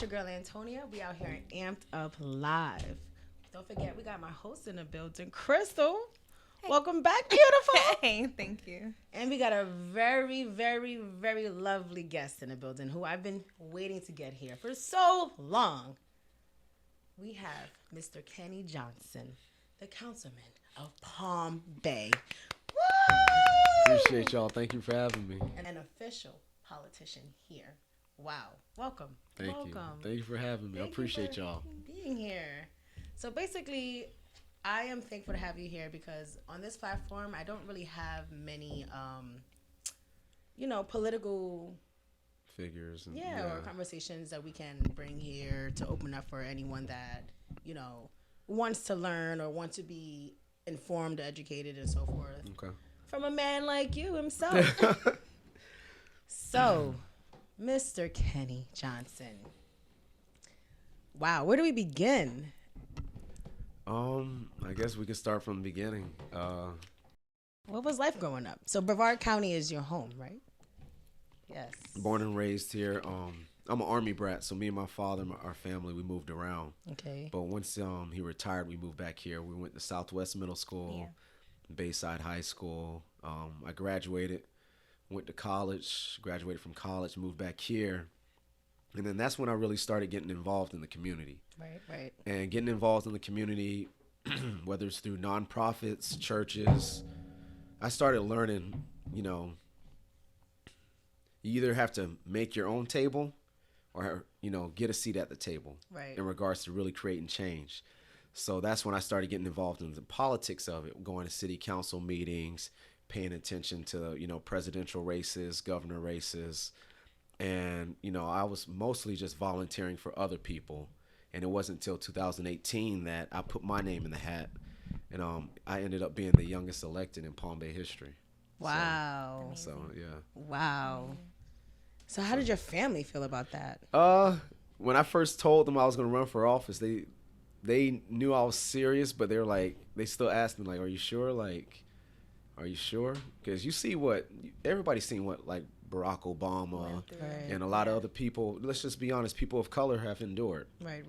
your girl Antonia. We out here Amped Up Live. Don't forget, we got my host in the building, Krystal. Hey. Welcome back, beautiful. Hey, thank you. And we got a very, very, very lovely guest in the building who I've been waiting to get here for so long. We have Mr. Kenny Johnson, the councilman of Palm Bay. Woo! Appreciate y'all. Thank you for having me. And an official politician here. Wow. Welcome. Thank you. Thank you for having me. I appreciate y'all being here. So basically, I am thankful to have you here because on this platform, I don't really have many, political figures. And, or conversations that we can bring here to open up for anyone that, wants to learn or wants to be informed, educated, and so forth. Okay. From a man like you himself. So, Mr. Kenny Johnson. Wow, where do we begin? I guess we can start from the beginning. What was life growing up? So Brevard County is your home, right? Yes. Born and raised here. I'm an Army brat, so me and my father, our family, we moved around. Okay. But once he retired, we moved back here. We went to Southwest Middle School, Bayside High School. I graduated, went to college, graduated from college, moved back here. And then that's when I really started getting involved in the community. Right. And getting involved in the community, whether it's through nonprofits, churches, I started learning, you either have to make your own table or, get a seat at the table in regards to really creating change. So that's when I started getting involved in the politics of it, going to city council meetings, paying attention to, presidential races, governor races. And, I was mostly just volunteering for other people. And it wasn't until 2018 that I put my name in the hat. And I ended up being the youngest elected in Palm Bay history. Wow. So yeah. Wow. So how did your family feel about that? When I first told them I was going to run for office, they knew I was serious, but they still asked me, like, are you sure? Like, are you sure? Because you see everybody's seen like Barack Obama and a lot of other people, let's just be honest, people of color have endured. Right.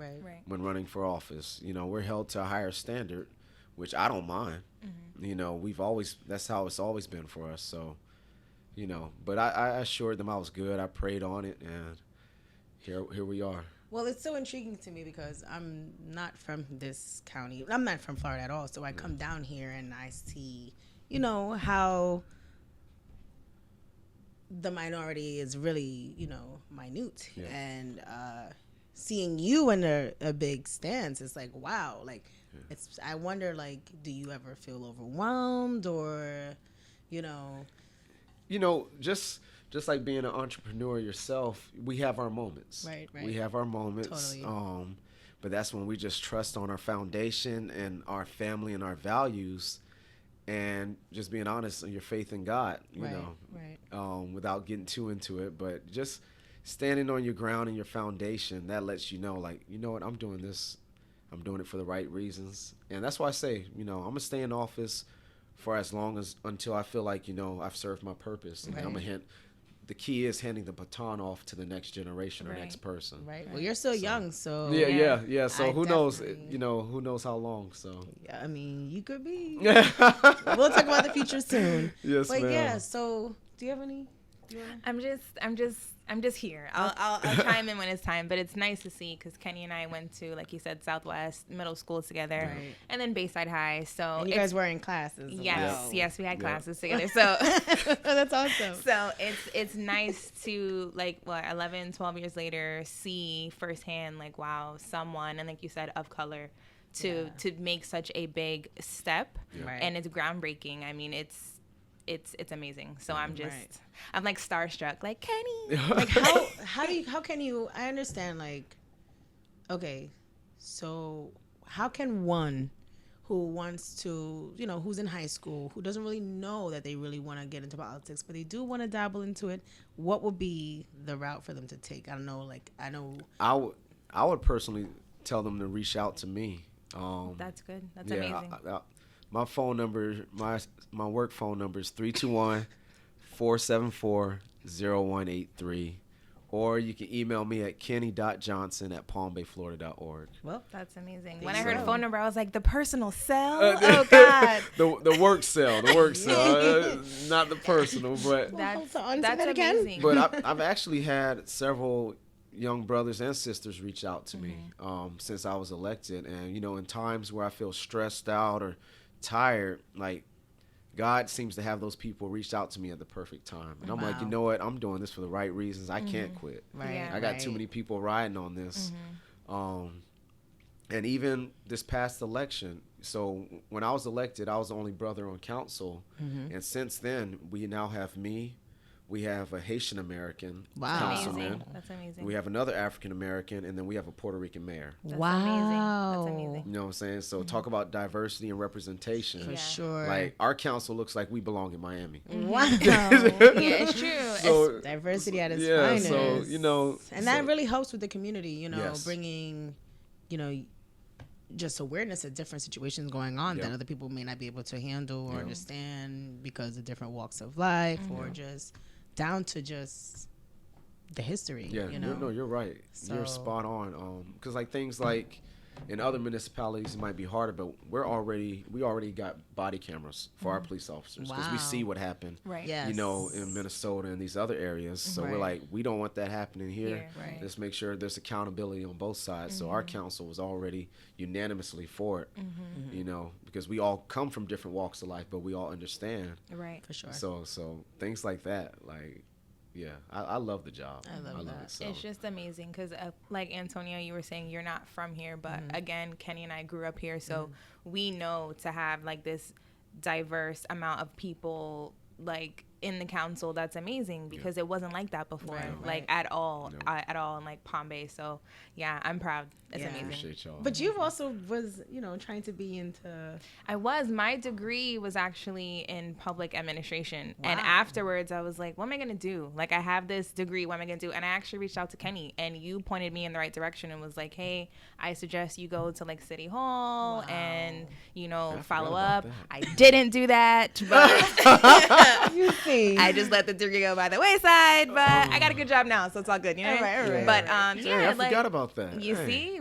When running for office. We're held to a higher standard, which I don't mind. Mm-hmm. That's how it's always been for us. So, but I assured them I was good. I prayed on it, and here we are. Well, it's so intriguing to me because I'm not from this county. I'm not from Florida at all. So I come down here and I see, how the minority is really, minute. Yeah. And seeing you in a big stance, it's like, wow. Like, I wonder, like, do you ever feel overwhelmed or, Just like being an entrepreneur yourself, we have our moments. Right. We have our moments. Totally. But that's when we just trust on our foundation and our family and our values, and just being honest on your faith in God, without getting too into it. But just standing on your ground and your foundation, that lets you know, like, you know what, I'm doing this. I'm doing it for the right reasons. And that's why I say, I'm going to stay in office for as long as until I feel like, I've served my purpose. And I'm the key is handing the baton off to the next generation or next person. Right. Well, you're still young, so yeah. So who knows? Who knows how long? So yeah, I mean, you could be. We'll talk about the future soon. Yes, but ma'am. Yeah. So, do you have any? I'm just here. I'll chime in when it's time, but it's nice to see because Kenny and I went to, like you said, Southwest Middle School together, and then Bayside High. So and you guys were in classes. Yes, we had classes together. So that's awesome. So it's nice to 11, 12 years later see firsthand, like, wow, someone, and like you said, of color, to make such a big step, and it's groundbreaking. I mean, it's amazing. So I'm like starstruck, like, Kenny. Like, how can you, I understand, like, okay, so how can one who wants to, who's in high school, who doesn't really know that they really want to get into politics, but they do want to dabble into it, what would be the route for them to take? I don't know, like, I would personally tell them to reach out to me. That's good. That's amazing. My phone number, my work phone number is 321-474-0183, Or you can email me at kenny.johnson@palmbayflorida.org. Well, that's amazing. When I heard a phone number, I was like, the personal cell? Oh, God. the work cell. The work cell. Not the personal, but that's amazing. But I've actually had several young brothers and sisters reach out to me since I was elected. And, in times where I feel stressed out or tired, like, God seems to have those people reach out to me at the perfect time. And I'm like, you know what? I'm doing this for the right reasons. I can't quit. Right. Yeah. I got too many people riding on this. And even this past election, so when I was elected, I was the only brother on council. And since then, we now have me. We have a Haitian American councilman. That's amazing. We have another African American, and then we have a Puerto Rican mayor. That's amazing. That's amazing. You know what I'm saying? So talk about diversity and representation. For sure. Like, our council looks like we belong in Miami. Wow. Yeah, it's true. So, it's diversity at its finest. So, and that really helps with the community, yes. bringing, just awareness of different situations going on that other people may not be able to handle or understand because of different walks of life or just down to just the history. Yeah, you're right. So, you're spot on. Because things like in other municipalities it might be harder, but we already got body cameras for our police officers because we see what happened. Right. Yes. In Minnesota and these other areas. So we're like, we don't want that happening here. Right. Let's make sure there's accountability on both sides. So our council was already unanimously for it. Because we all come from different walks of life, but we all understand. Right. For sure. So things like that, like. Yeah, I love the job. I love it. So. It's just amazing because, like Antonia, you were saying you're not from here, but again, Kenny and I grew up here, so we know to have like this diverse amount of people like in the council. That's amazing because it wasn't like that before, at all in like Palm Bay. So yeah, I'm proud. It's amazing. Appreciate y'all. But you also was, trying to be into. My degree was actually in public administration. Wow. And afterwards I was like, what am I going to do? Like, I have this degree. What am I going to do? And I actually reached out to Kenny and you pointed me in the right direction and was like, hey, I suggest you go to like City Hall and, follow up. I didn't do that, but you see, I just let the degree go by the wayside, but I got a good job now. So it's all good. All right. But, I forgot about that.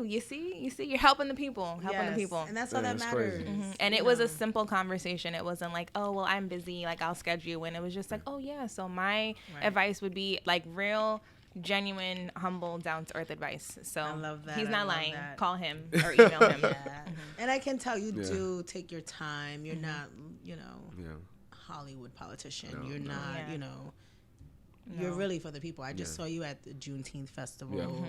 You see, you're helping the people, and that's all that matters. And it was a simple conversation. It wasn't like, oh, well, I'm busy, like I'll schedule you. And it was just like, oh yeah. So my advice would be like real, genuine, humble, down to earth advice. So I love that. He's not lying. Call him or email him. And I can tell you do take your time. You're not, Hollywood politician. You're not, you're really for the people. I just saw you at the Juneteenth festival.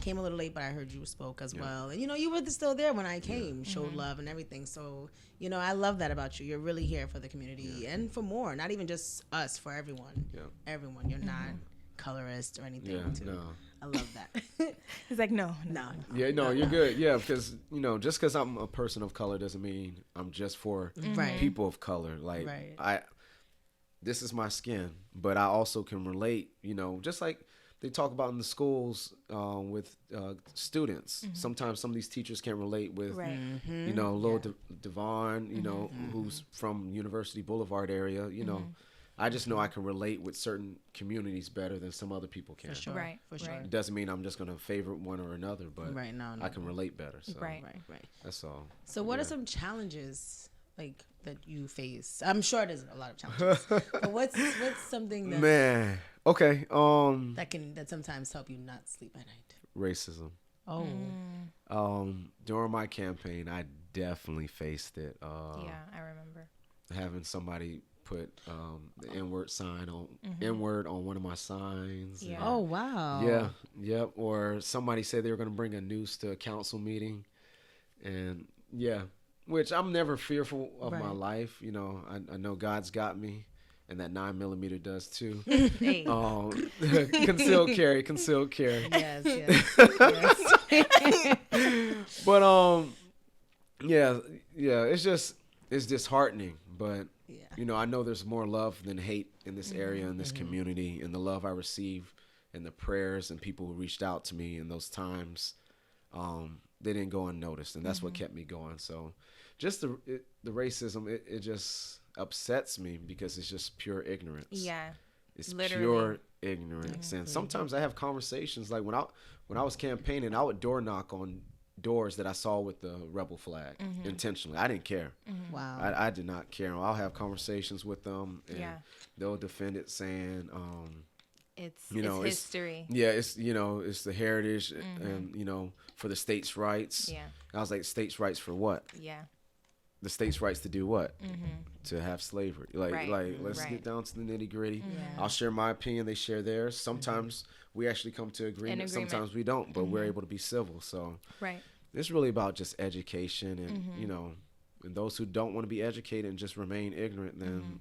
Came a little late, but I heard you spoke as well. And you were still there when I came, showed love and everything. So I love that about you. You're really here for the community and for more. Not even just us, for everyone. Yeah. Everyone. You're not colorist or anything. Yeah. No. I love that. He's like, no. Yeah, no, you're good. Yeah, because just because I'm a person of color doesn't mean I'm just for people of color. Like this is my skin, but I also can relate, just like they talk about in the schools with students. Sometimes some of these teachers can't relate with, little Devon, who's from University Boulevard area, I just know I can relate with certain communities better than some other people can. For sure. Right. For sure. It doesn't mean I'm just going to favorite one or another, but I can relate better. So right. That's all. So what are some challenges like that you face? I'm sure there's a lot of challenges. But what's something that okay. that sometimes help you not sleep at night? Racism. Oh. During my campaign, I definitely faced it. Yeah, I remember. Having somebody put the N-word sign on N-word on one of my signs. Yeah. Oh wow. Yeah. Yep. Or somebody said they were going to bring a noose to a council meeting, and which I'm never fearful of my life. I know God's got me, and that 9mm does too. Hey. Concealed carry. Yes. But it's disheartening, but. I know there's more love than hate in this area, in this community, and the love I receive and the prayers and people who reached out to me in those times, they didn't go unnoticed, and that's what kept me going. So just the racism, it just upsets me because it's just pure ignorance. Yeah. It's literally. pure ignorance. And sometimes I have conversations like when I was campaigning, I would door knock on doors that I saw with the rebel flag intentionally. I didn't care. Wow. I did not care. I'll have conversations with them, and they'll defend it, saying, it's It's history. it's the heritage, and for the states' rights. Yeah. I was like, states' rights for what? Yeah. The states' rights to do what? To have slavery. Let's get down to the nitty gritty. I'll share my opinion. They share theirs. Sometimes we actually come to agreement. Sometimes we don't, but we're able to be civil. So it's really about just education, and and those who don't want to be educated and just remain ignorant, then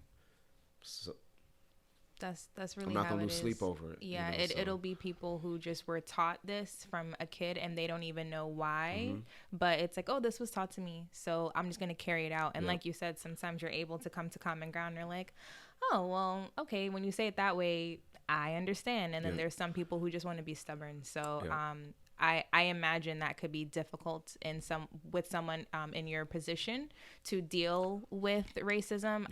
that's really I'm not how gonna it lose is. sleep over it. Yeah, it'll be people who just were taught this from a kid and they don't even know why, but it's like, oh, this was taught to me, so I'm just gonna carry it out. And like you said, sometimes you're able to come to common ground. You're like, oh, well, okay, when you say it that way, I understand. And then there's some people who just want to be stubborn. So I imagine that could be difficult with someone in your position to deal with racism.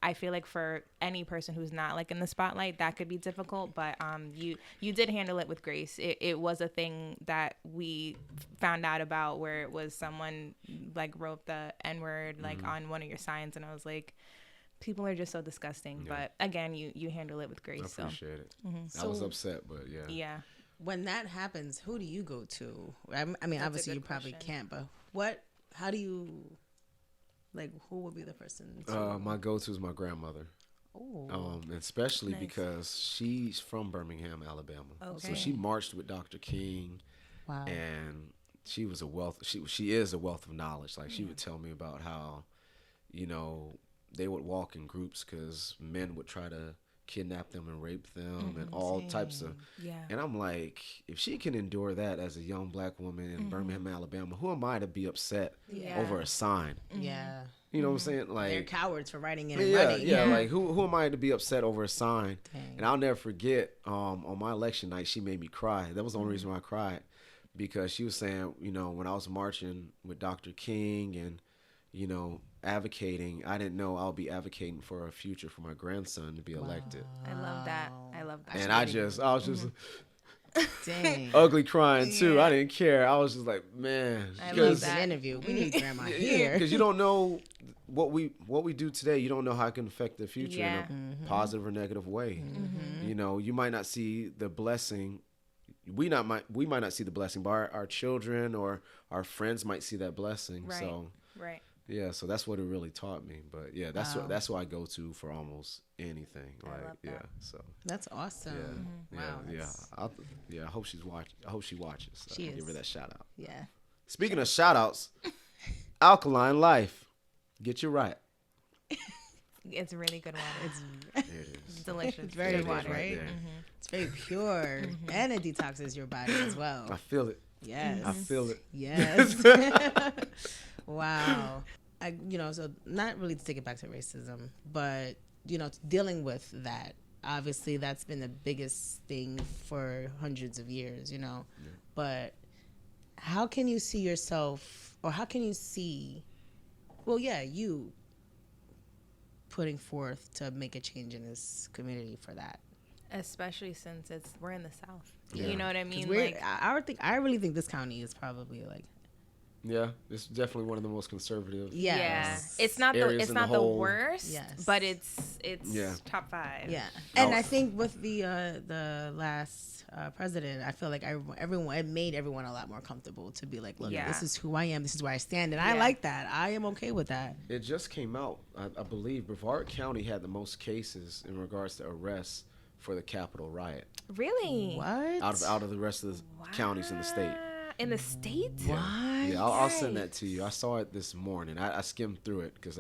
I feel like for any person who's not like in the spotlight, that could be difficult. But you did handle it with grace. It was a thing that we found out about where it was someone like wrote the N-word like on one of your signs, and I was like, people are just so disgusting. But again, you handle it with grace. I appreciate it. I was upset, but yeah. When that happens, who do you go to? I mean, that's obviously you probably can't, but how do you, like, who would be the person? My go-to is my grandmother. Oh. Especially because she's from Birmingham, Alabama. Okay. So she marched with Dr. King. Wow. And she was a wealth. She is a wealth of knowledge. Like, she would tell me about how, they would walk in groups because men would try to kidnap them and rape them and all types of and I'm like, if she can endure that as a young black woman in Birmingham, Alabama, who am I to be upset over a sign? You know what I'm saying? Like, they're cowards for writing it and running. Like, who am I to be upset over a sign? And I'll never forget, on my election night, she made me cry. That was the only reason why I cried, because she was saying, when I was marching with Dr. King and advocating, I didn't know I'll be advocating for a future for my grandson to be elected. I love that. And I was just dang, ugly crying too. I didn't care. I was just like, man, I love that interview. We need grandma here, because you don't know what we do today. You don't know how it can affect the future in a positive or negative way. You might not see the blessing. We might not see the blessing, but our children or our friends might see that blessing. Right. So right. Yeah, so that's what it really taught me. But yeah, that's what I go to for almost anything. Like, so that's awesome. I hope she's watching. I hope she watches. She is. Give her that shout out. Yeah. Speaking of shout outs, Alkaline Life, get you right. It's a really good water. It is Delicious. It's very good water, right? It's very pure, and it detoxes your body as well. I feel it. Yes. I feel it. Yes. Wow. So not really to take it back to racism, but, dealing with that, obviously that's been the biggest thing for hundreds of years, but how can you see yourself, or how can you see, you putting forth to make a change in this community for that? Especially since we're in the South. Yeah. You know what I mean? I really think this county is probably like. Yeah, it's definitely one of the most conservative. Yeah, it's not the worst, but it's top 5. Yeah, and I think with the last president, I feel like it made everyone a lot more comfortable to be like, look, this is who I am, this is where I stand, and I like that. I am okay with that. It just came out, I believe, Brevard County had the most cases in regards to arrests for the Capitol riot. Really? What? Out of the rest of the counties in the state. In the state? What? Yeah, I'll send that to you. I saw it this morning. I skimmed through it because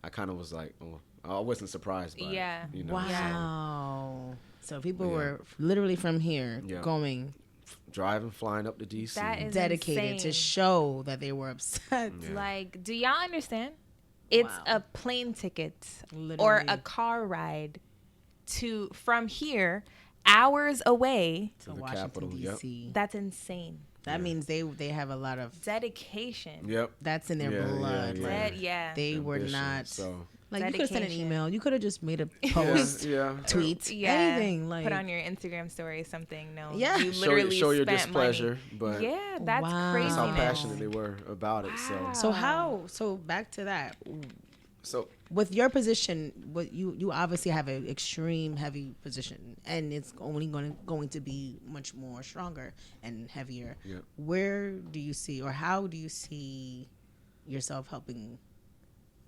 I kind of was like, I wasn't surprised by it. Wow. So people were literally from here going. Driving, flying up to D.C. That is dedicated insane. to show that they were upset. Yeah. Like, do y'all understand? It's a plane ticket or a car ride from here, hours away to Washington, D.C. That's insane. That means they have a lot of dedication. Yep. That's in their blood. Yeah. They were not. So Like, you could have sent an email. You could have just made a post, tweet, anything. Like, put on your Instagram story something. No, yeah. You literally show your spent displeasure. Money. But that's crazy. That's how passionate they were about it. So back to that. So with your position, you obviously have an extreme heavy position, and it's only going to be much more stronger and heavier. Yeah. Where do you see, or how do you see yourself helping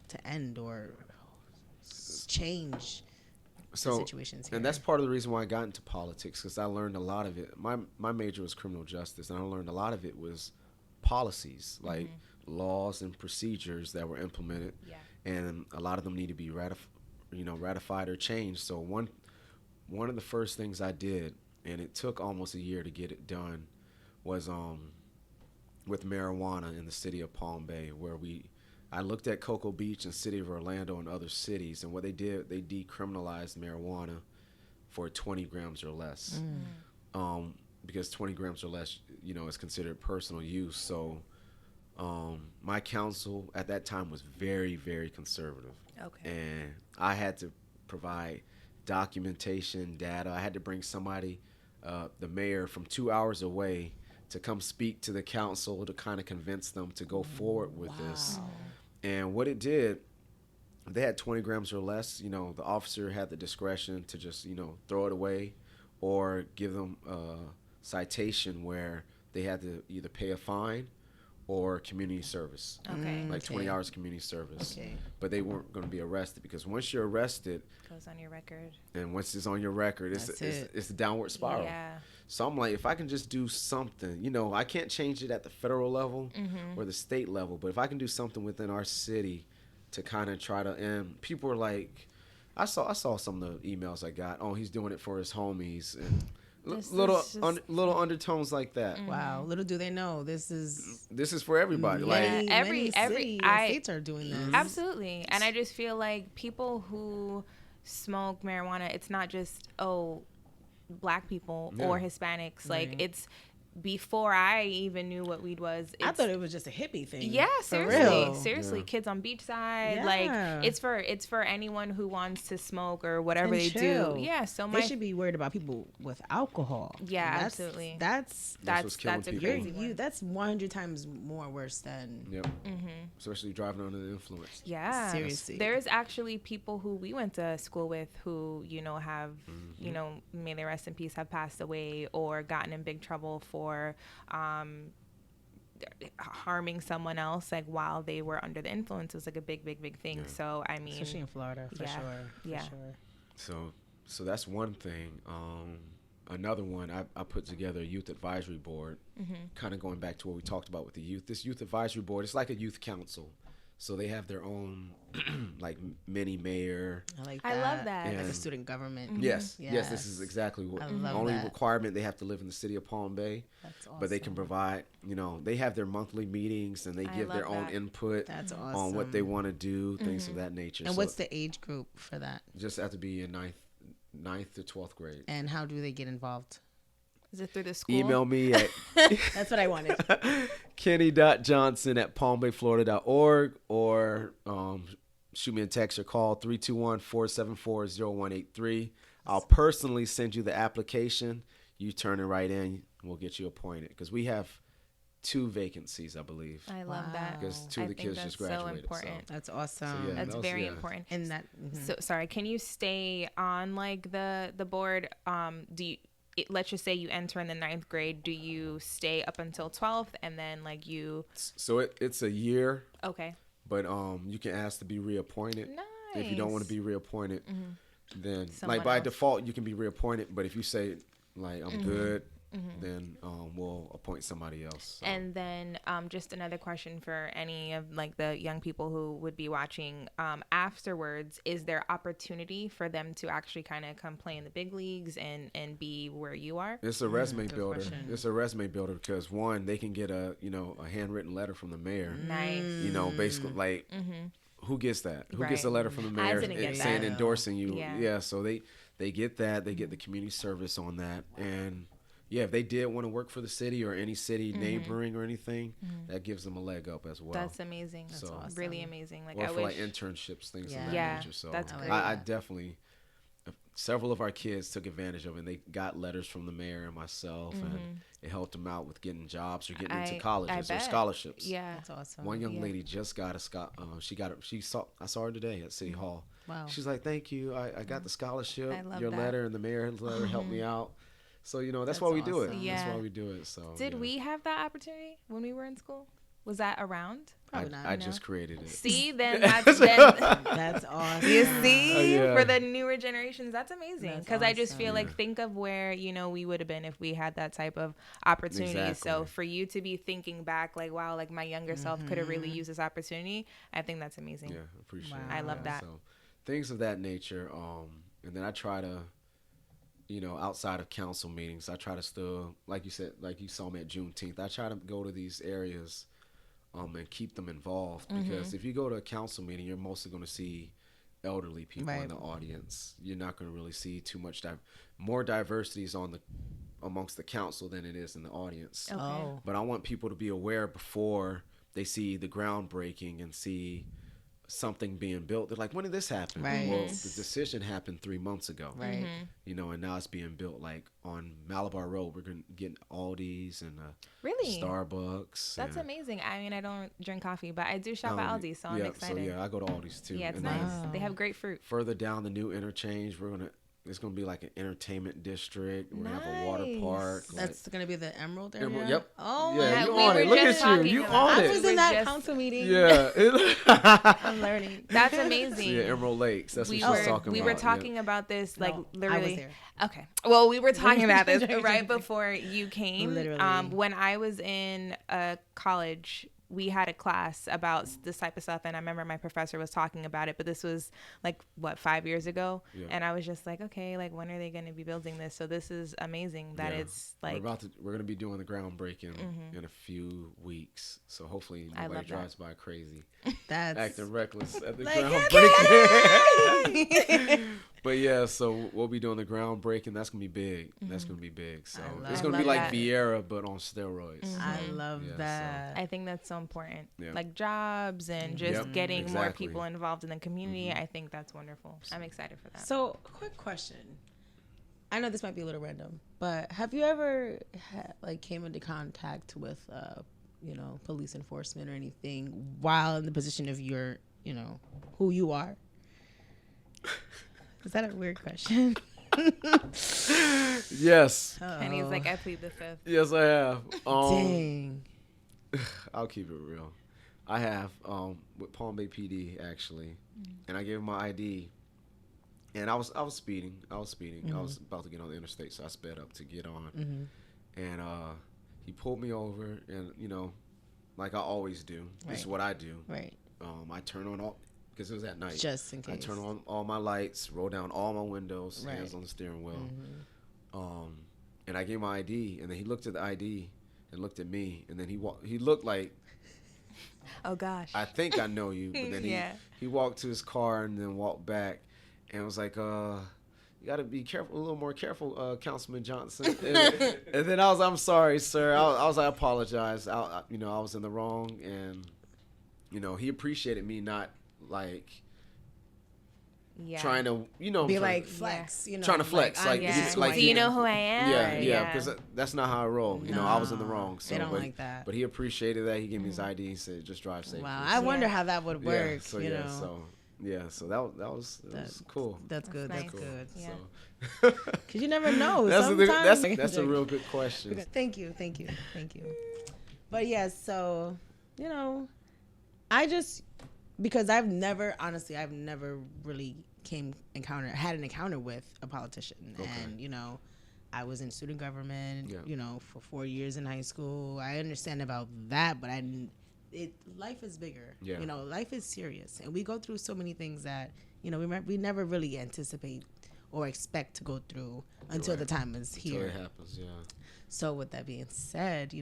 to end or change the situations here? And that's part of the reason why I got into politics, because I learned a lot of it. My major was criminal justice, and I learned a lot of it was policies, like laws and procedures that were implemented. Yeah. And a lot of them need to be ratified or changed. So one of the first things I did, and it took almost a year to get it done, was with marijuana in the city of Palm Bay, where I looked at Cocoa Beach and city of Orlando and other cities, and what they did, they decriminalized marijuana for 20 grams or less, because 20 grams or less, is considered personal use. So my council at that time was very, very conservative. Okay. And I had to provide documentation, data. I had to bring somebody, the mayor from 2 hours away, to come speak to the council to kind of convince them to go forward with this. And what it did, they had 20 grams or less, the officer had the discretion to just, throw it away or give them a citation where they had to either pay a fine or community service. Okay. Like 20 hours community service. Okay. But they weren't going to be arrested, because once you're arrested, Goes on your record. and once it's on your record, it's a downward spiral. Yeah. So I'm like, if I can just do something, I can't change it at the federal level or the state level, but if I can do something within our city to kind of try to, and people were like, I saw some of the emails I got. Oh, he's doing it for his homies, and little undertones like that. Wow, little do they know this is for everybody. Many, like every states are doing this. Absolutely. And I just feel like people who smoke marijuana, it's not just Black people or Hispanics. Like, it's before I even knew what weed was. I thought it was just a hippie thing. Yeah, seriously. Yeah. Kids on beachside. Yeah. Like, it's for anyone who wants to smoke or whatever And they chill. do. Yeah, so they should be worried about people with alcohol. Yeah, that's, absolutely. what's killing a people. crazy one. That's 100 times more worse than. Yep. Especially driving under the influence. Yeah, seriously. There's actually people who we went to school with who have may they rest in peace, have passed away or gotten in big trouble for harming someone else, like, while they were under the influence. It was like a big thing. Yeah. So I mean, especially in Florida, for sure. So that's one thing. Another one, I put together a youth advisory board, kind of going back to what we talked about with the youth. This youth advisory board, it's like a youth council. So they have their own like mini mayor. I like that. I love that. Like a student government. Yes, this is exactly what. Only requirement, they have to live in the city of Palm Bay. That's awesome. But they can provide, they have their monthly meetings and they give their own input on what they want to do, things of that nature. And what's the age group for that? Just have to be in ninth to 12th grade. And how do they get involved? Is it through the school? Email me at that's what I wanted. kenny.johnson@palmbayflorida.org or shoot me a text or call 321-474-0183. I'll personally send you the application. You turn it right in, and we'll get you appointed, because we have 2 vacancies, I believe. I love that. Because 2 of the kids just graduated. So important. That's awesome. So, yeah, that's very important. And that. So sorry, can you stay on like the board? Let's just say you enter in the 9th grade. Do you stay up until 12th and then like you? So it's a year. Okay. But you can ask to be reappointed. Nice. If you don't want to be reappointed, then Someone like by else. default you can be reappointed. But if you say like I'm good, then we'll appoint somebody else. So. And then just another question for any of like the young people who would be watching afterwards, is there opportunity for them to actually kind of come play in the big leagues and be where you are? It's a resume builder. It's a resume builder because one, they can get a handwritten letter from the mayor. Nice. Basically like who gets that? Who gets a letter from the mayor saying endorsing you? Yeah. So they get that. They get the community service on that, and yeah, if they did want to work for the city or any city neighboring or anything, that gives them a leg up as well. That's amazing. That's awesome. Really amazing. Like, or I for wish, like internships, things of that nature. So that's great. I definitely, several of our kids took advantage of it. And they got letters from the mayor and myself, and it helped them out with getting jobs or getting into colleges or scholarships. Yeah, that's awesome. One young lady just got I saw her today at City Hall. Wow. She's like, thank you. I got the scholarship. I love Your that. letter and the mayor's letter helped me out. So, that's why we do it. Yeah. That's why we do it. So did we have that opportunity when we were in school? Was that around? Probably not. I just created it. See, that's awesome. You see, for the newer generations, that's amazing. Because I just feel like, think of where, we would have been if we had that type of opportunity. Exactly. So for you to be thinking back, like, wow, like my younger self could have really used this opportunity, I think that's amazing. Yeah, appreciate it. I love that. So things of that nature. And then I try to, outside of council meetings, I try to still, like you said, like you saw me at Juneteenth, I try to go to these areas and keep them involved, because if you go to a council meeting, you're mostly going to see elderly people in the audience. You're not going to really see too much more diversity is amongst the council than it is in the audience. Okay. Oh. But I want people to be aware before they see the groundbreaking and see something being built. They're like, when did this happen? Right. Well, the decision happened 3 months ago. Right. And now it's being built. Like on Malabar Road, we're going to get Aldi's and really Starbucks. That's amazing. I mean, I don't drink coffee, but I do shop at Aldi, so I'm excited. So I go to Aldi's too. Yeah, it's nice. They have great fruit. Further down the new interchange, it's going to be like an entertainment district. We're going to have a water park. That's going to be the Emerald area? Emerald, yep. Oh, yeah, you on it. Look at you. You on it. I was in that council meeting. Yeah. I'm learning. That's amazing. Yeah, Emerald Lakes. That's what she's talking about. We were talking about this, like, literally. I was there. Okay. Well, we were talking about this right before you came. Literally. When I was in college, we had a class about this type of stuff, and I remember my professor was talking about it, but this was 5 years ago, and I was just like, okay, like, when are they going to be building this? So this is amazing that it's like we're going to be doing the groundbreaking in a few weeks, so hopefully nobody drives by crazy acting reckless at the groundbreaking. But yeah, so we'll be doing the groundbreaking. That's gonna be big. That's gonna be big. So it's gonna be like Vieira, but on steroids. I love that. I think that's so important. Like jobs and just getting more people involved in the community. I think that's wonderful. I'm excited for that. So, quick question. I know this might be a little random, but have you ever came into contact with police enforcement or anything while in the position of your who you are? Is that a weird question? Yes. And he's like, I plead the fifth. Yes, I have. Dang. I'll keep it real. I have with Palm Bay PD actually, and I gave him my ID, and I was speeding. I was about to get on the interstate, so I sped up to get on, and he pulled me over, and like I always do. This is what I do. Right. I turn on all. Because it was at night. Just in case. I turn on all my lights, roll down all my windows, hands on the steering wheel. And I gave him my ID, and then he looked at the ID and looked at me, and then he looked like, oh gosh, I think I know you. But then he walked to his car and then walked back, and was like, you got to be careful, a little more careful, Councilman Johnson. And then I'm sorry, sir. I was like, I apologize. I was in the wrong, and he appreciated me not trying to be like flex, trying to flex, so you know who I am. Yeah, because that's not how I roll. I was in the wrong. So, they don't like that. But he appreciated that. He gave me his ID. He said, "Just drive safe." Wow, I wonder how that would work. So that was cool. That's good. Nice. That's good. Yeah. Because you never know. That's a real good question. Thank you. But yeah, so because I've never really had an encounter with a politician. Okay. And, I was in student government, for 4 years in high school. I understand about that, but life is bigger. Yeah. Life is serious. And we go through so many things that, we never really anticipate or expect to go through until the time is here. Until it happens, yeah. So with that being said,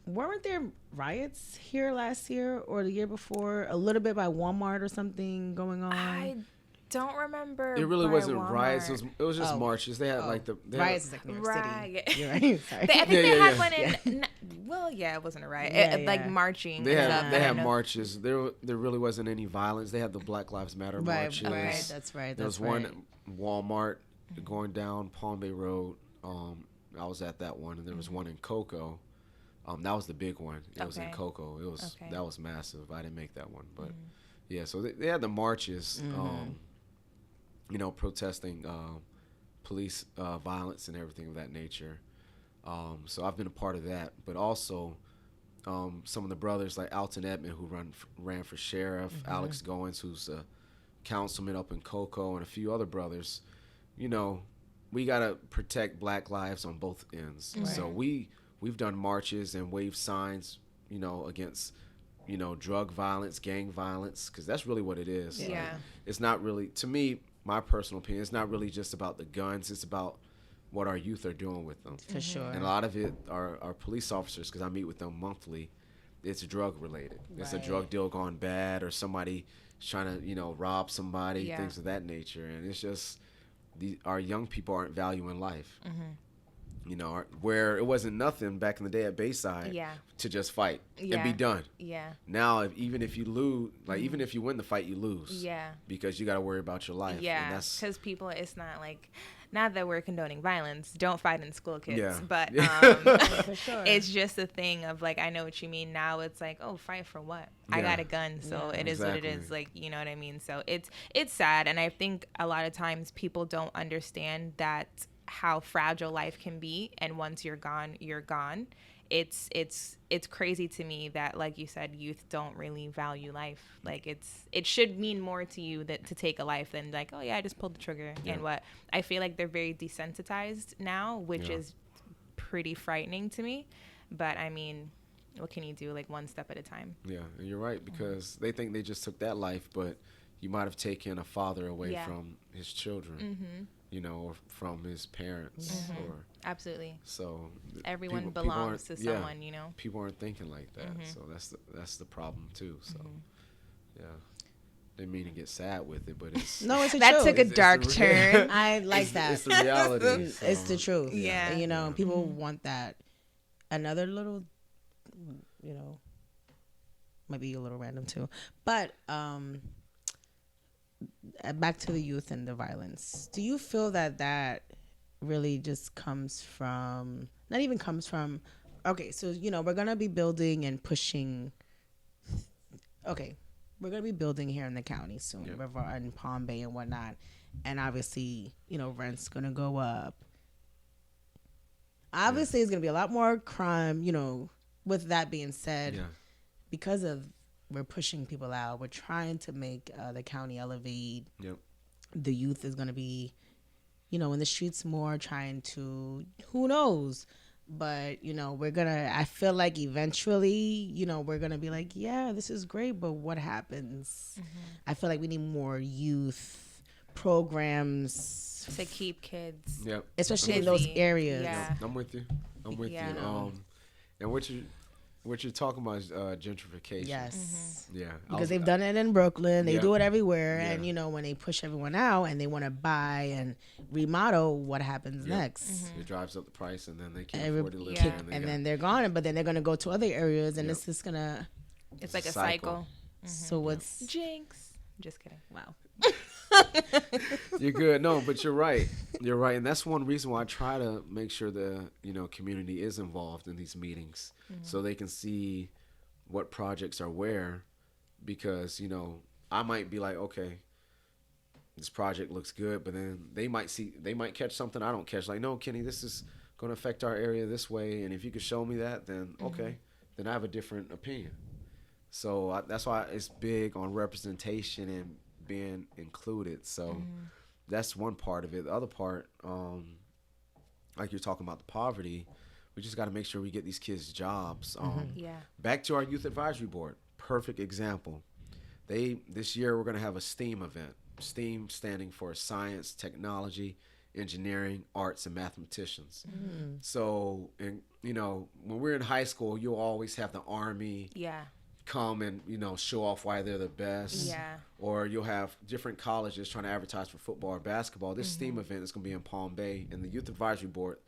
weren't there riots here last year or the year before? A little bit by Walmart or something going on? don't remember. It really wasn't Walmart. riots. It was just marches. They had like the riots is like New York City. You're right. Sorry. I think they had one in. Well, yeah, it wasn't a riot. Like marching. They had marches. There really wasn't any violence. They had the Black Lives Matter marches. Right. That's right. There was one Walmart going down Palm Bay Road. I was at that one, and there was one in Cocoa. That was the big one. It was in Cocoa. That was massive. I didn't make that one, but yeah. So they had the marches. Protesting police violence and everything of that nature. So I've been a part of that, but also some of the brothers like Alton Edmond, who ran for sheriff, Alex Goins, who's a councilman up in Cocoa, and a few other brothers. We gotta protect Black lives on both ends. Right. So we've done marches and waved signs, against drug violence, gang violence, because that's really what it is. Yeah. It's not really, to me, my personal opinion, it's not really just about the guns. It's about what our youth are doing with them. For sure. And a lot of it are police officers, because I meet with them monthly. It's drug related. Right. It's a drug deal gone bad, or somebody trying to, rob somebody, things of that nature. And it's just our young people aren't valuing life. Where it wasn't nothing back in the day at Bayside to just fight and be done. Yeah. Now, even if you lose, even if you win the fight, you lose. Yeah. Because you got to worry about your life. Yeah. Because people, it's not like, not that we're condoning violence. Don't fight in school, kids. Yeah. But for sure. It's just a thing of like, I know what you mean. Now it's like, oh, fight for what? Yeah. I got a gun, so it is what it is. Like, you know what I mean? So it's sad, and I think a lot of times people don't understand that how fragile life can be, and once you're gone, you're gone. It's crazy to me that, like you said, youth don't really value life. Like it should mean more to you to take a life than like, oh yeah, I just pulled the trigger. And what I feel like they're very desensitized now, which is pretty frightening to me. But I mean, what can you do? Like one step at a time. Yeah, and you're right, because they think they just took that life, but you might have taken a father away from his children. Or from his parents. Or absolutely. So everyone belongs to someone, People aren't thinking like that. So that's the problem too. So didn't mean to get sad with it, but it's no, it's a that truth. took a dark turn. I like that. It's the reality. So. It's the truth. Yeah. People want that. Another little, maybe a little random too, but back to the youth and the violence. Do you feel that really just comes from, not even comes from, okay, so, we're going to be building and pushing, we're going to be building here in the county soon, River and Palm Bay and whatnot. And obviously, rent's going to go up. Obviously, it's going to be a lot more crime, with that being said, because of we're pushing people out. We're trying to make the county elevate. The youth is going to be, in the streets more, trying to, who knows? But, I feel like eventually, we're going to be like, yeah, this is great, but what happens? I feel like we need more youth programs. To keep kids. Especially in those areas. Yeah. I'm with you. And what you're talking about is gentrification. Yes. Yeah. Because they've done it in Brooklyn. They do it everywhere. And, when they push everyone out and they want to buy and remodel, what happens next? It drives up the price, and then they can't afford to live there. And then they're gone. But then they're going to go to other areas, and it's just going to... It's like a cycle. So what's... Jinx. Just kidding. Wow. You're good. No, but you're right. And that's one reason why I try to make sure the community is involved in these meetings, so they can see what projects are where, because I might be like, okay, this project looks good, but then they might catch something I don't catch. Like, no, Kenny, this is going to affect our area this way, and if you could show me that, then okay, then I have a different opinion. So that's why it's big on representation and being included. So that's one part of it. The other part, like you're talking about the poverty, we just got to make sure we get these kids jobs. Back to our youth advisory board, perfect example. This year we're going to have a STEAM event. STEAM standing for science, technology, engineering, arts, and mathematicians. So, when we're in high school, you'll always have the Army, come and, show off why they're the best. Yeah. Or you'll have different colleges trying to advertise for football or basketball. This STEAM event is going to be in Palm Bay, and the Youth Advisory Board,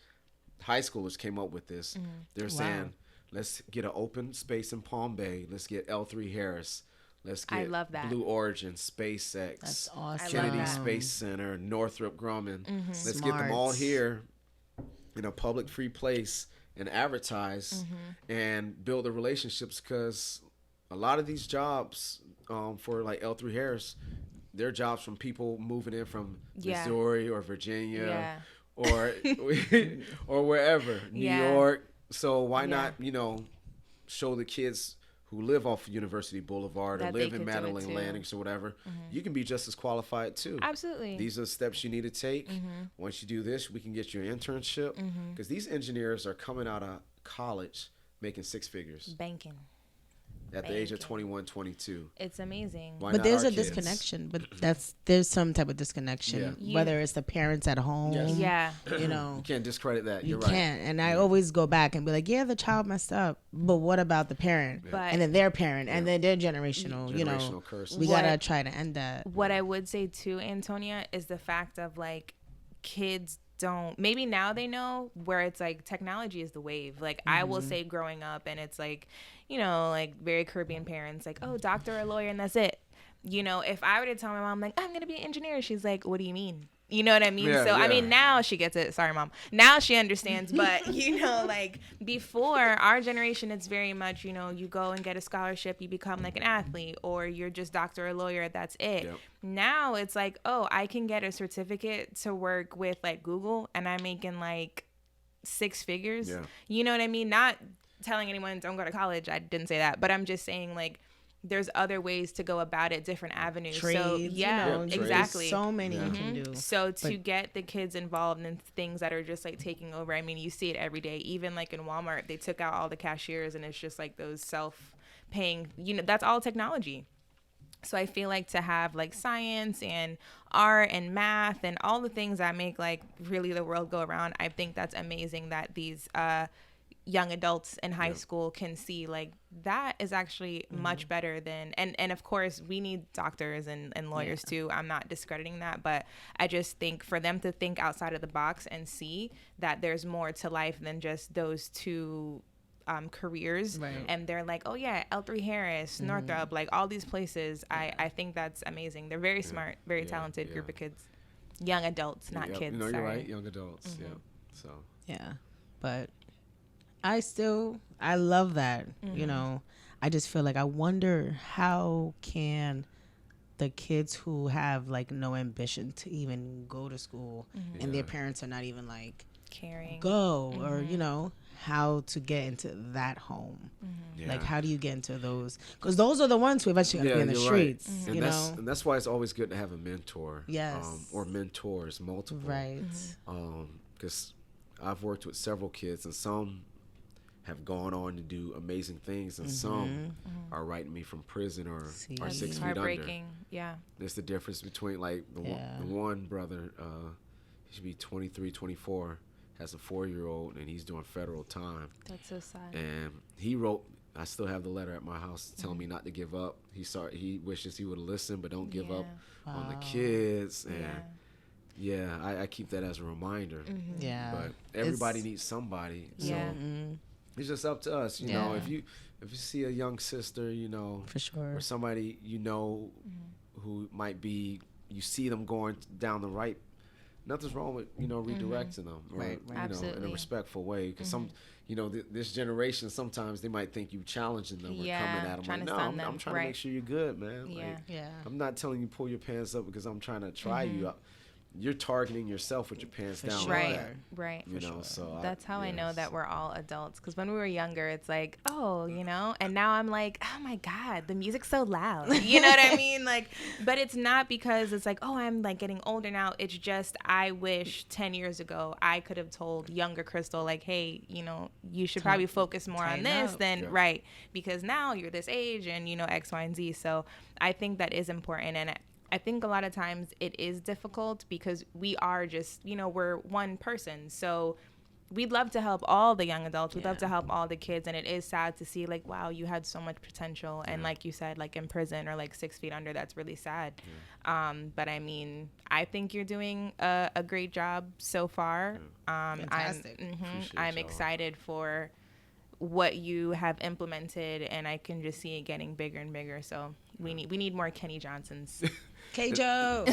high schoolers came up with this. They're saying, let's get an open space in Palm Bay. Let's get L3 Harris. Let's get I love that. Blue Origin, SpaceX, That's awesome. Kennedy Space Center, Northrop Grumman. Let's get them Smart. all here in a public free place and advertise and build the relationships, because a lot of these jobs for like L3 Harris, they're jobs from people moving in from Missouri or Virginia or or wherever, New York. So why not, show the kids who live off University Boulevard That or they live in could do it Madeline too. Landings or whatever, you can be just as qualified too. Absolutely. These are the steps you need to take. Once you do this, we can get you an internship, because these engineers are coming out of college making six figures Banking. at the age of 21, 22. It's amazing. Why But not there's our a kids? disconnection. But there's some type of disconnection, whether it's the parents at home. Yes. Yeah. You can't discredit that. You You're right. can't. And I always go back and be like, yeah, the child messed up, but what about the parent? But- And then their parent, and then their generational, Generational curses. we What- gotta try to end that. What I would say too, Antonia, is the fact of like kids don't, maybe now they know, where it's like technology is the wave. Like I will say growing up, and it's like, like very Caribbean parents, like, oh, doctor or lawyer, and that's it. If I were to tell my mom, like, I'm going to be an engineer, she's like, what do you mean? You know what I mean? Yeah, So, I yeah. mean, now she gets it. Sorry, Mom. Now she understands. But, like before our generation, it's very much, you go and get a scholarship, you become like an athlete, or you're just doctor or lawyer. That's it. Yep. Now it's like, oh, I can get a certificate to work with like Google, and I'm making like six figures. Yeah. You know what I mean? Not telling anyone don't go to college. I didn't say that. But I'm just saying, like, there's other ways to go about it, different avenues. Trades, So trades. exactly. So many you can do. So to get the kids involved in things that are just like taking over, I mean, you see it every day. Even like in Walmart, they took out all the cashiers, and it's just like those self-paying, that's all technology. So I feel like to have like science and art and math and all the things that make like really the world go around, I think that's amazing that these young adults in high school can see like that is actually much better than, and of course we need doctors and lawyers too. I'm not discrediting that, but I just think for them to think outside of the box and see that there's more to life than just those two careers, and they're like, oh yeah, L3 Harris, Northrop, like all these places. I think that's amazing. They're very smart, very talented group of kids, young adults, not kids. You're sorry. right, young adults. Yeah. So. Yeah, but I love that. I just feel like I wonder how can the kids who have like no ambition to even go to school, and their parents are not even like caring, go, or how to get into that home. Like, how do you get into those? Because those are the ones who eventually going to be in the streets. Right. And that's why it's always good to have a mentor. Yes. Or mentors, multiple. Right. Because I've worked with several kids, and some have gone on to do amazing things, and some are writing me from prison or are 6 feet under. Heartbreaking. Yeah. There's the difference between like the one brother, he should be 23, 24, has a 4-year-old, and he's doing federal time. That's so sad. And he wrote, I still have the letter at my house telling me not to give up. He wishes he would have listened, but don't give up on the kids. And I keep that as a reminder. Yeah. But everybody needs somebody. So it's just up to us, you know. If you see a young sister, for sure, or somebody who might be, you see them going down the right, nothing's wrong with redirecting them, or in a respectful way, because some this generation, sometimes they might think you challenging them or coming at them. Like, no, I'm trying to make sure you're good, man. I'm not telling you pull your pants up because I'm trying to try you up. You're targeting yourself with your pants down. Right. So that's how I know that we're all adults. Because when we were younger, it's like, oh, and now I'm like, oh my God, the music's so loud. You know what I mean? Like, but it's not because it's like, oh, I'm like getting older now. It's just, I wish 10 years ago I could have told younger Krystal, like, hey, you should probably focus more on this than because now you're this age and X, Y, and Z. So I think that is important. And I think a lot of times it is difficult because we are just, we're one person. So we'd love to help all the young adults. We'd love to help all the kids. And it is sad to see, like, wow, you had so much potential. And like you said, like in prison or like 6 feet under, that's really sad. But I mean, I think you're doing a great job so far. Fantastic. I'm excited for what you have implemented, and I can just see it getting bigger and bigger. So we need more Kenny Johnsons. K-Joe.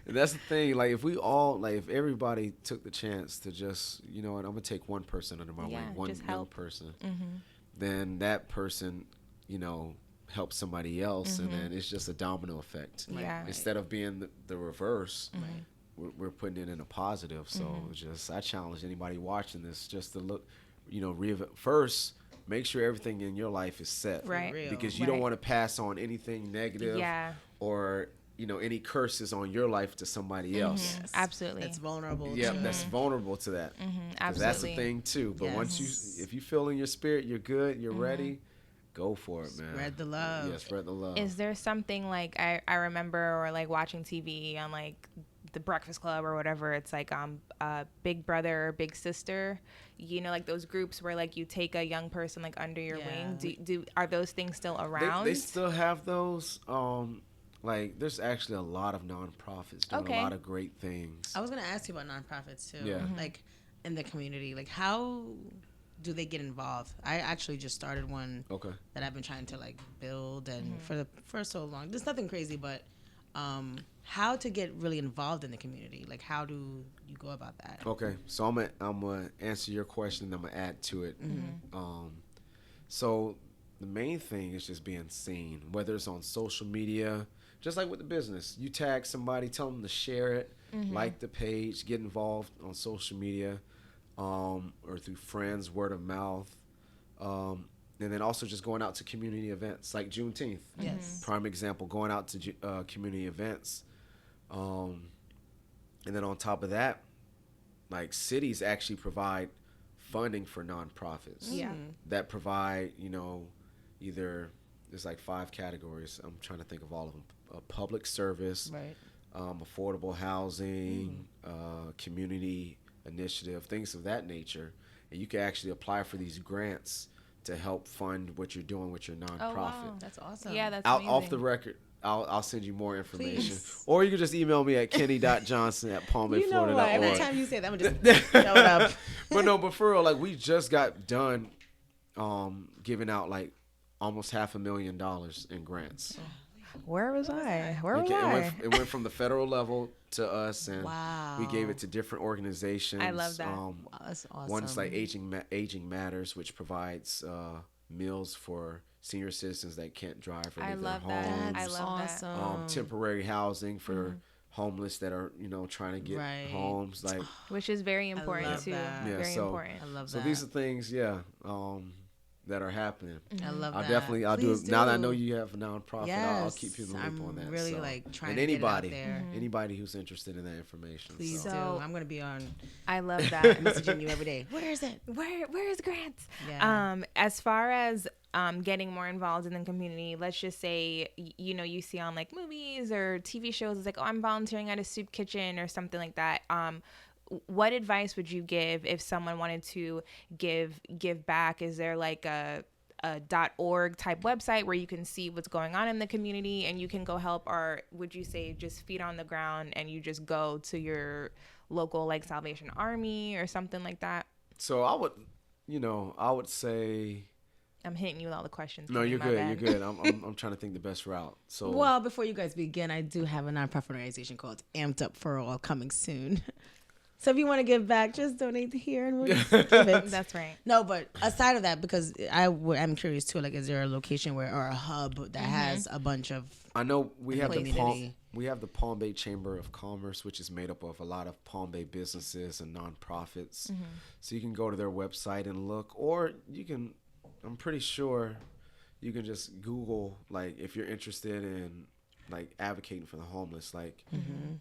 That's the thing. Like, if we all, like, if everybody took the chance to just, you know what, I'm gonna take one person under my wing, one young person, then that person, you know, helps somebody else, and then it's just a domino effect. Instead of being the reverse, we're putting it in a positive. So just, I challenge anybody watching this just to look, you know, first, make sure everything in your life is set, because you don't want to pass on anything negative or, you know, any curses on your life to somebody else. Yes. Absolutely. That's vulnerable. That's vulnerable to that. Absolutely. That's the thing too. But once if you feel in your spirit, you're good, you're ready, go for it, man. Spread the love. Yeah, spread the love. Is there something like I remember, or like watching TV on like the Breakfast Club or whatever, it's like Big Brother or Big Sister, you know, like those groups where like you take a young person like under your wing. Are those things still around? They still have those. Like, there's actually a lot of nonprofits doing a lot of great things. I was gonna ask you about nonprofits too. Yeah. Like in the community, like how do they get involved? I actually just started one that I've been trying to like build and for so long. There's nothing crazy, but how to get really involved in the community? Like, how do you go about that? Okay, so I'm gonna answer your question and I'm gonna add to it. So the main thing is just being seen, whether it's on social media, just like with the business. You tag somebody, tell them to share it, like the page, get involved on social media, or through friends, word of mouth. And then also just going out to community events like Juneteenth. Yes. Prime example, going out to community events. And then on top of that, like, cities actually provide funding for nonprofits. That provide, you know, either, there's like 5 categories. I'm trying to think of all of them. Public service, affordable housing, community initiative, things of that nature. And you can actually apply for these grants to help fund what you're doing with your nonprofit. Oh, wow. That's awesome. Yeah, that's amazing. Off the record, I'll send you more information. Please. Or you can just email me at kenny.johnson@palmbayflorida.org. You know what? Every time you say that, I'm just throw it up. But for real, like, we just got done giving out like almost $500,000 in grants. Where was I? It went from the federal level to us, and we gave it to different organizations. I love that. Wow, that's awesome. One's like Aging Matters, which provides meals for senior citizens that can't drive or leave their homes. I love awesome. Temporary housing for homeless that are, you know, trying to get homes, like, which is very important too. That. Yeah, very important. I love that. So these are things, that are happening. I love I'll that. definitely, I'll Please do it. Now that I know you have a nonprofit, yes, I'll keep you in the loop on that. I'm really so. like trying and to anybody, get it out there. anybody who's interested in that information. Please do. So- I'm gonna be on I love that. messaging you every day. Where is it? Where is grants? Yeah. As far as getting more involved in the community, let's just say, you know, you see on like movies or TV shows, it's like, oh, I'm volunteering at a soup kitchen or something like that. What advice would you give if someone wanted to give back? Is there like a .org type website where you can see what's going on in the community and you can go help, or would you say just feet on the ground and you just go to your local like Salvation Army or something like that? So I would say. I'm hitting you with all the questions. No, you're good. You're good. I'm trying to think the best route. So Well, before you guys begin, I do have a nonprofit organization called Amped Up for All coming soon. So if you want to give back, just donate here and we'll just give it. That's right. No, but aside of that, because I'm curious too, like, is there a location or a hub that has a bunch of I know we have community? we have the Palm Bay Chamber of Commerce, which is made up of a lot of Palm Bay businesses and nonprofits. So you can go to their website and look, or you can, I'm pretty sure you can just Google, like, if you're interested in like advocating for the homeless, like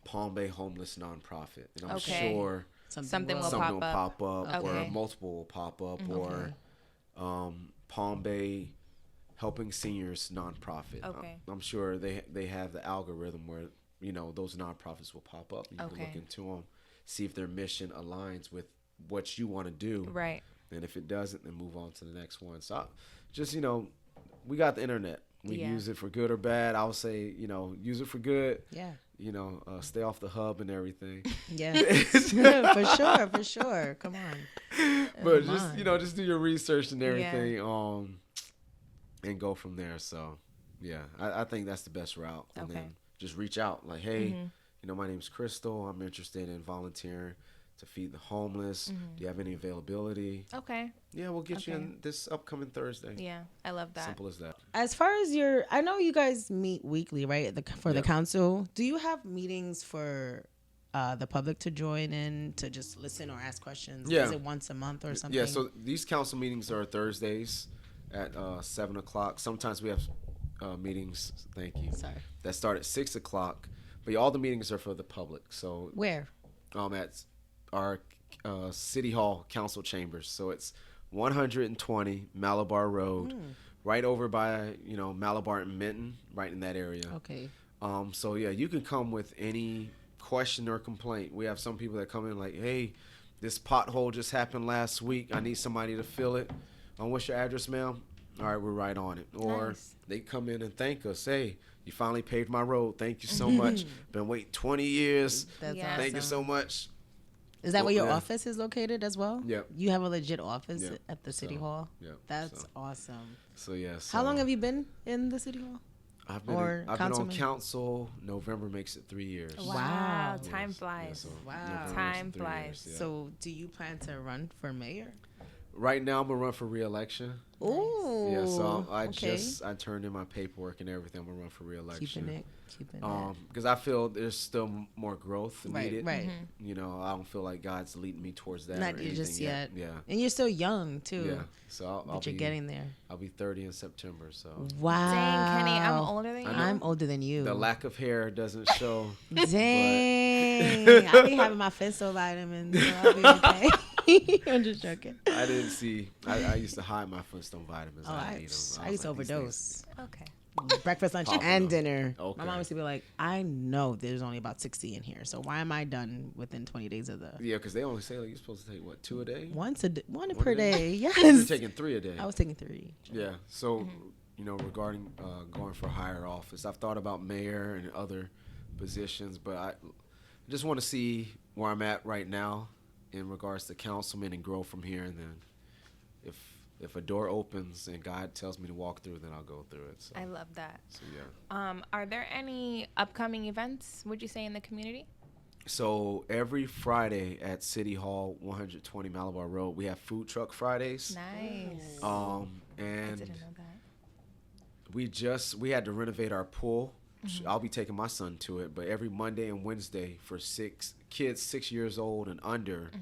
Palm Bay Homeless Nonprofit, and I'm sure something will pop up, or Okay. multiple will pop up, or Palm Bay Helping Seniors Nonprofit. Okay. I'm sure they have the algorithm where, you know, those nonprofits will pop up and you can look into them. see if their mission aligns with what you want to do. Right. And if it doesn't, then move on to the next one. So just, we got the internet. We use it for good or bad. I would say, use it for good. Yeah. Stay off the hub and everything. Yeah. For sure. Come on. But just do your research and everything, and go from there. So, yeah, I think that's the best route. And then just reach out like, hey, my name's Krystal. I'm interested in volunteering to feed the homeless. Do you have any availability? Okay. Yeah, we'll get you in this upcoming Thursday. Yeah, I love that. Simple as that. As far as I know you guys meet weekly, right? For the council. Do you have meetings for the public to join in to just listen or ask questions? Yeah. Is it once a month or something? Yeah, so these council meetings are Thursdays at 7 o'clock. Sometimes we have meetings, that start at 6 o'clock. But all the meetings are for the public. So where? At our City Hall Council Chambers. So it's 120 Malabar Road, right over by, Malabar and Minton, right in that area. Okay. So, yeah, you can come with any question or complaint. We have some people that come in like, hey, this pothole just happened last week. I need somebody to fill it. What's your address, ma'am? All right, we're right on it. Or they come in and thank us. Hey, you finally paved my road. Thank you so much. Been waiting 20 years. That's awesome. Thank you so much. Is that where your office is located as well? Yep. You have a legit office at the City Hall? Yeah. That's awesome. So, yes. How long have you been in the City Hall? I've been on council. November makes it 3 years. Wow. Time flies. Time flies. Years, So do you plan to run for mayor? Right now, I'm going to run for re-election. Ooh. Yeah, so I turned in my paperwork and everything. I'm going to run for re-election. Keeping it. Because I feel there's still more growth needed. Right. I don't feel like God's leading me towards that. Not just yet. Yeah. And you're still young, too. Yeah. So you're getting there. I'll be 30 in September. So. Wow. Dang, Kenny, I'm older than you. I'm older than you. The lack of hair doesn't show. Dang. I'll be having my Fisto vitamins, so I'll be okay. I'm just joking. I didn't see. I used to hide my Flintstone vitamins. I used to overdose. Okay. Breakfast, lunch, and dinner. Okay. My mom used to be like, I know there's only about 60 in here, so why am I done within 20 days of the... Yeah, because they only say like you're supposed to take, 2 a day? One per day, yes. You're taking 3 a day. I was taking 3. Yeah, so, regarding going for higher office, I've thought about mayor and other positions, but I just want to see where I'm at right now in regards to councilman and grow from here, and then if a door opens and God tells me to walk through, then I'll go through it. So. I love that. So, yeah. Are there any upcoming events, would you say, in the community? So every Friday at City Hall, 120 Malabar Road, we have food truck Fridays. Nice. And I didn't know that. We had to renovate our pool. I'll be taking my son to it, but every Monday and Wednesday for kids 6 years old and under,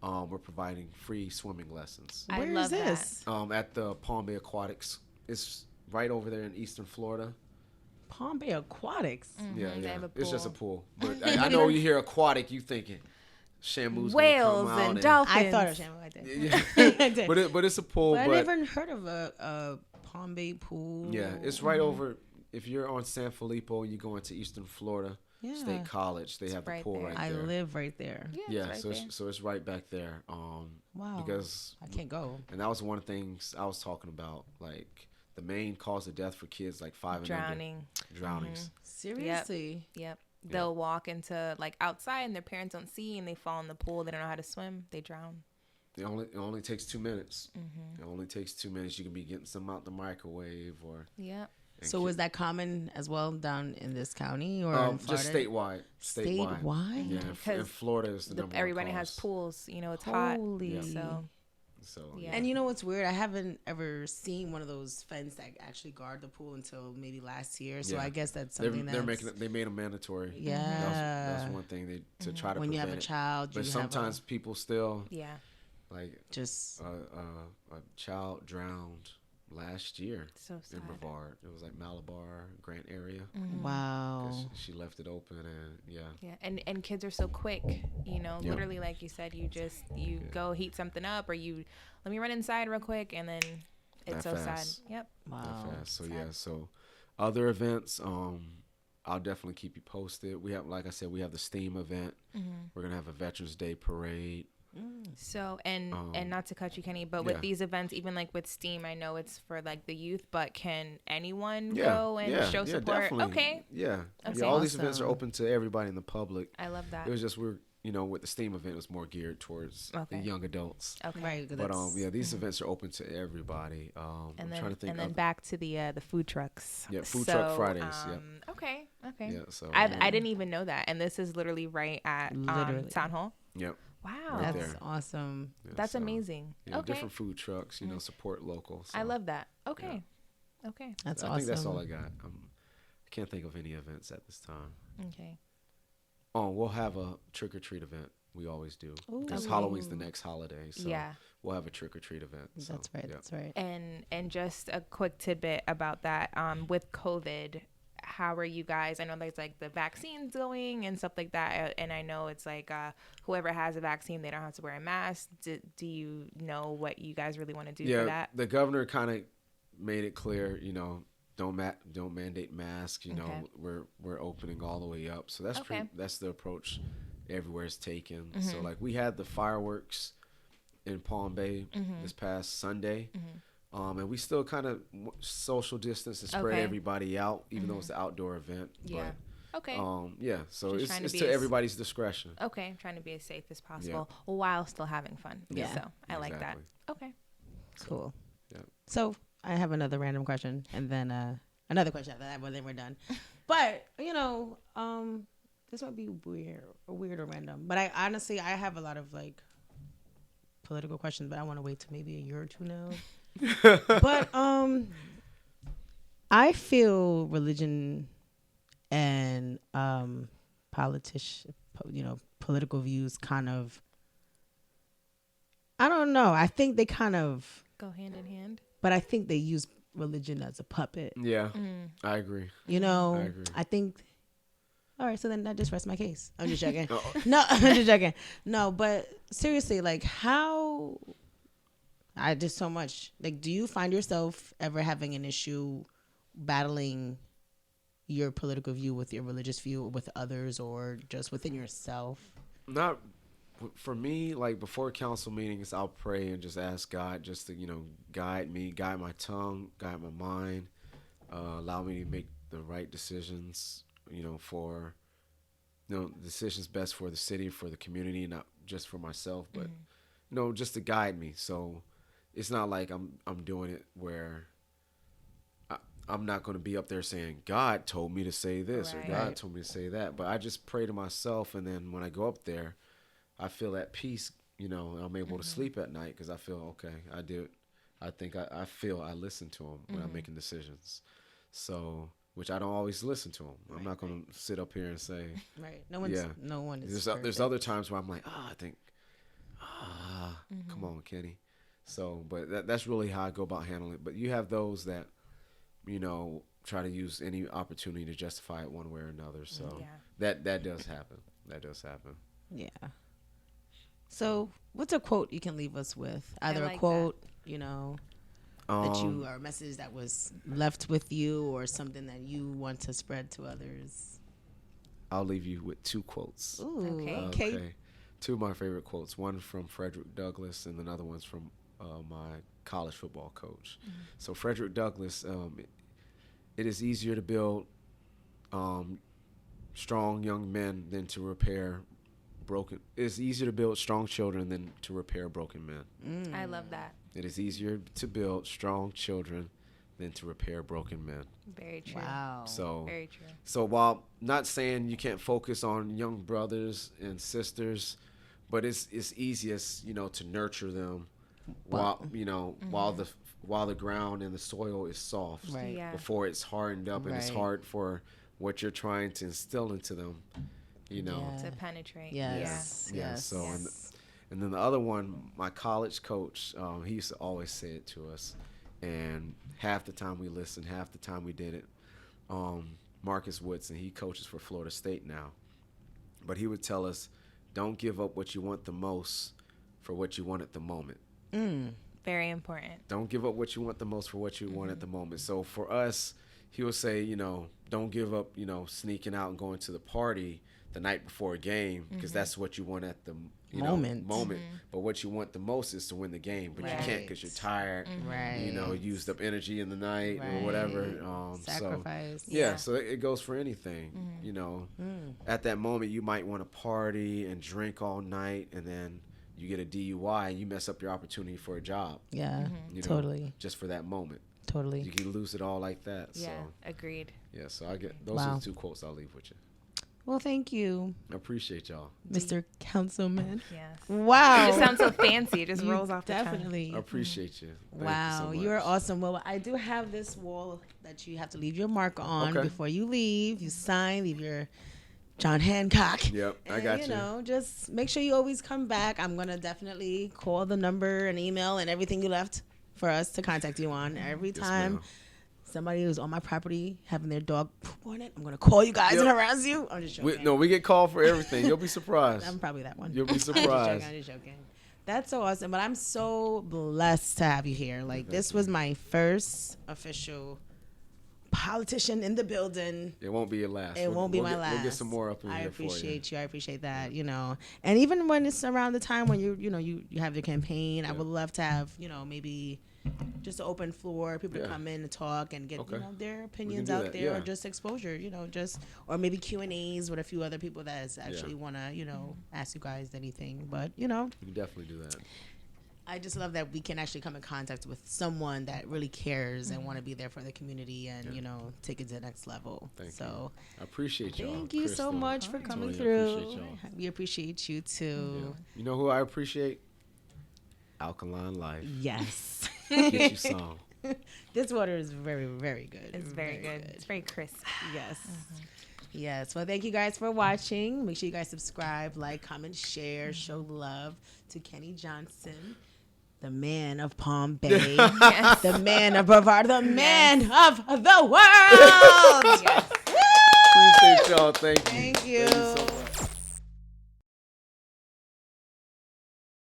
we're providing free swimming lessons. Where is this? At the Palm Bay Aquatics. It's right over there in Eastern Florida. Palm Bay Aquatics. Yeah. It's just a pool. But I know you hear aquatic, you thinking Shamu's whales gonna come and out dolphins. I thought of Shamu like that. Yeah. but it's a pool. But I never heard of a Palm Bay pool. Yeah, it's right over. If you're on San Filippo and you go into Eastern Florida State College, they have the pool right there. I live right there. Yeah, so it's right back there. Wow. Because I can't go. And that was one of the things I was talking about. Like the main cause of death for kids, like 5 and under. Drownings. Seriously. Yep. They'll walk into like outside and their parents don't see and they fall in the pool. They don't know how to swim. They drown. It only takes 2 minutes. It only takes 2 minutes. You can be getting some out the microwave or. Yep. So was that common as well down in this county or in Florida? Just statewide. Statewide? Yeah, in Florida is the number everybody one has cause. pools. You know, it's Holy. hot. So yeah. And you know what's weird? I haven't ever seen one of those fences that actually guard the pool until maybe last year. So I guess that's something they made them mandatory. Yeah. That's one thing to try to when prevent you have a child. But sometimes people still like just a child drowned last year in Brevard. It was like Malabar, Grant area. Wow. She left it open and Yeah, and kids are so quick, you know, literally like you said, you go heat something up or let me run inside real quick and then it's that so fast. sad. Yep. Wow. That fast. So so other events, I'll definitely keep you posted. We have, like I said, we have the STEAM event. We're gonna have a Veterans Day parade. So and not to cut you, Kenny, but with these events, even like with STEAM, I know it's for like the youth, but can anyone go and show support? Definitely. Okay. Yeah. Okay. Yeah. All these events are open to everybody in the public. I love that. It was just with the STEAM event, it was more geared towards the young adults. Okay. Right. But these events are open to everybody. And I'm trying to think. And then back to the food trucks. Yeah, food truck Fridays. Okay. Yeah. So I didn't even know that, and this is literally right at Town Hall. Yep. Wow, Right that's there. awesome. Yeah, that's amazing. Yeah, okay. Different food trucks, support local. So. I love that. Okay. Yeah. Okay. That's I awesome. think that's all I got. I can't think of any events at this time. Okay. Oh, we'll have a trick or treat event. We always do. Because Halloween's the next holiday, so we'll have a trick or treat event. So, that's right. That's right. And just a quick tidbit about that. With COVID, how are you guys? I know there's like the vaccines going and stuff like that, and I know it's like whoever has a vaccine, they don't have to wear a mask. Do you know what you guys really want to do for that? The governor kind of made it clear, don't mandate masks. We're opening all the way up, so that's the approach everywhere is taken. So like we had the fireworks in Palm Bay this past Sunday. And we still kind of social distance and spread everybody out, even though it's an outdoor event. Yeah. But, okay. So it's to everybody's discretion. Okay. I'm trying to be as safe as possible while still having fun. Yeah. So I like that. Okay. Cool. Yeah. So I have another random question, and then another question after that, but then we're done. But this might be weird or random. But I have a lot of like political questions, but I want to wait till maybe a year or two now. But I feel religion and political views kind of, I don't know. I think they kind of go hand in hand. But I think they use religion as a puppet. Yeah, I agree. I agree. I think. All right, so then that just rests my case. I'm just joking. Uh-oh. No, I'm just joking. No, but seriously, like how. I did so much. Like, do you find yourself ever having an issue battling your political view with your religious view with others or just within yourself? Not for me. Like before council meetings, I'll pray and just ask God just to, guide me, guide my tongue, guide my mind, allow me to make the right decisions, for, decisions best for the city, for the community, not just for myself, but, just to guide me. So, it's not like I'm doing it where I'm not going to be up there saying, God told me to say this or God told me to say that. But I just pray to myself. And then when I go up there, I feel at peace, and I'm able to sleep at night because I feel, okay, I did. I think I feel I listen to them when I'm making decisions. So, which I don't always listen to them. I'm not going to sit up here and say. Right. No one is. There's other times where I'm like, I think, come on, Kenny. So, but that's really how I go about handling it. But you have those that, try to use any opportunity to justify it one way or another. So that does happen. That does happen. Yeah. So what's a quote you can leave us with? Either a quote, that you, or a message that was left with you or something that you want to spread to others. I'll leave you with two quotes. Ooh, okay. Two of my favorite quotes. One from Frederick Douglass and another one's from my college football coach. So Frederick Douglass, it is easier to build strong young men than to repair broken. It's easier to build strong children than to repair broken men. I love that. It is easier to build strong children than to repair broken men. Very true. Wow. So very true. So while not saying you can't focus on young brothers and sisters, but it's easiest, to nurture them while the ground and the soil is soft, right? Yeah. Before it's hardened up and it's hard for what you're trying to instill into them, to penetrate. Yes. So and then the other one, my college coach, he used to always say it to us, and half the time we listened, half the time we did it. Marcus Woodson, he coaches for Florida State now, but he would tell us, don't give up what you want the most for what you want at the moment. Very important. Don't give up what you want the most for what you want at the moment. So for us, he will say, you know, don't give up, you know, sneaking out and going to the party the night before a game, because that's what you want at the moment. But what you want the most is to win the game, but you can't because you're tired. You know, used up energy in the night or whatever. Sacrifice. So it goes for anything. You know, at that moment you might want to party and drink all night, and then you get a DUI and you mess up your opportunity for a job. Yeah, you know, totally. Just for that moment. Totally. You can lose it all like that. Yeah, so. Agreed. Yeah, so I get those are the 2 quotes I'll leave with you. Well, thank you. I appreciate y'all. Mr. Councilman. Yes. Wow. It just sounds so fancy. It just rolls off the tongue. Definitely. I appreciate you. Wow. You so You're awesome. Well, I do have this wall that you have to leave your mark on before you leave. You sign, leave your John Hancock. Yep, I got you. You know, just make sure you always come back. I'm going to definitely call the number and email and everything you left for us to contact you on every time. Somebody who's on my property having their dog poop on it, I'm going to call you guys and harass you. I'm just joking. We get called for everything. You'll be surprised. I'm probably that one. You'll be surprised. I'm just joking. That's so awesome. But I'm so blessed to have you here. Like, this was my first official politician in the building. It won't be your last. It won't be my last. We'll get some more up in here for you. I appreciate you. I appreciate that, you know. And even when it's around the time when you have your campaign, I would love to have, you know, maybe just an open floor, people to come in and talk and get you know, their opinions out there, or just exposure, you know, or maybe Q&As with a few other people that actually want to, you know, ask you guys anything. But, you know, you can definitely do that. I just love that we can actually come in contact with someone that really cares and want to be there for the community and, you know, take it to the next level. Thank you. I appreciate y'all. Thank you so much for coming through. We appreciate you too. Yeah. You know who I appreciate? Alkaline Life. Yes. Get you some. This water is very, very good. It's very good. It's very crisp. Yes. Yes. Well, thank you guys for watching. Make sure you guys subscribe, like, comment, share, show love to Kenny Johnson, the man of Palm Bay, the man of Brevard, the man of the world. Appreciate y'all. Thank you. Thank you. Thank you so much.